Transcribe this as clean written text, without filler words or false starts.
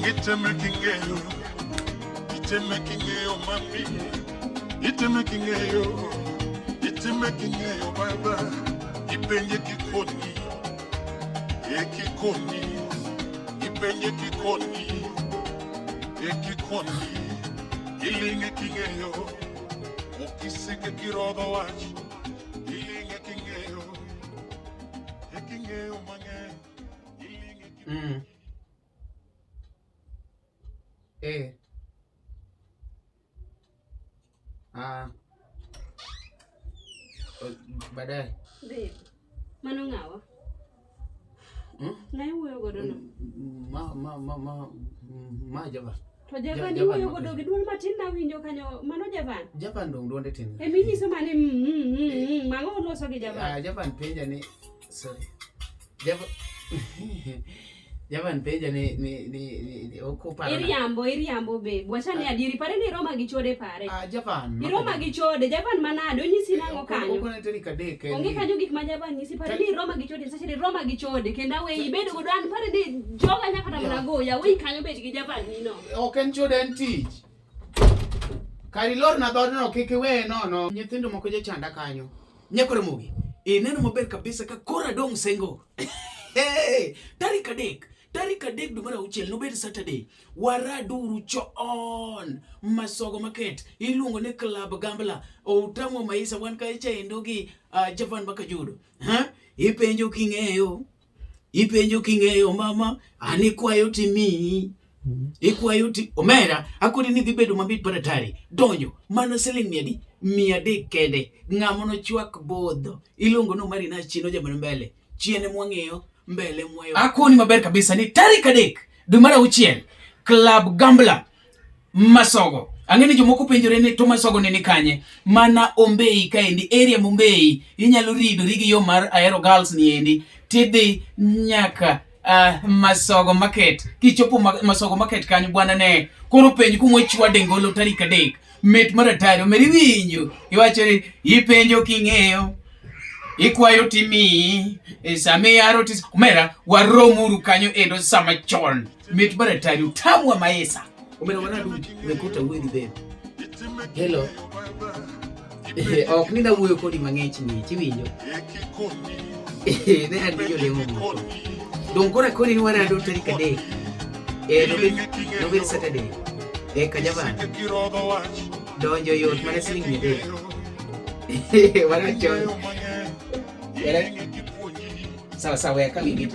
Ite mekingeyo, mami. Ite mekingeyo baba. Ipenye kikoni, ipenye kikoni, ilinge kingeyo, ukisike kirodo wachi, ilinge kingeyo mange, ilinge kingeyo. Baadaye. Babe. Mano ngawa? Na yuwe godo no. Ma Javan. To Javan yuwe godo gidwol matin na winjo kanyo mano Javan. Javan dong duonde tin. E minyi so mane mango loso gi Javan. Javan penja ni sorry. Javan penja ni okupa. Iriambo babe. Wachani adiri pare ni Roma gi Chode pare. Javan. Roma gi Chode, Javan manado nyisi nango kanyo. Okone teri kadek. Onge kanyo gik ma Javan nyisi pare ni Roma gi Chode, sache ni Roma gi Chode kenda we ibedo godo an pare ni joga nyaka tamana goya we kanyo bet gi Javan ni no. Oken Chode en tich. Kari lor na dod no kike we no. Nyithindo moko je chanda kanyo. Nyakore mugi. Neno maber kabisa ka kora dong sengo. Hey, tarik adek dwe mar auchiel nobed Saturday. Waraduru choon Masogo Market. Iluongo ne Club Gambla. Utamo maisa wan ka ichendo gi Javan Makajudo. Ipenjo king'eyo mama. Ani kwayo timi. Ikwayo ti omera akuri ni dhi bedo mabit paratari. Donjo mana siling 100 kende. Ng'amono chwak bodho. Iluongo no mari na chino jamani mbele. Chiene mwang'eyo. Mbele mwayo. Akuni maber kabisa ni tarik 3 dwe mar auchiel. Club Gambla Masogo. Ang'eni jomoko penjore ni to Masogo ni kanye. Mana Ombei kaendi, area Mombei. Inyalo ridori gi yo mar Aero Girls ni endi. Tidhi nyaka Masogo Market. Kichopo Masogo Market kanyo bwana ne. Koro penj kumwe chwade ngolo tarik 3. Met maratari omeri winjo. Iwacho ni ipenjo king'eyo. Ikwayo timi same yaro tis omera waromuru kanyo endo sama chon mit baratari utamwa maesa omera wanadu mekuta wedi be hello ok ni da wuyo kodi mang'ech ni chiwinjo ne andiyo lemo moko donkora kodi ni waradu tarik 3 no Saturday ka Javan donjo yot mana siling 3 warachon sawa weka wigit.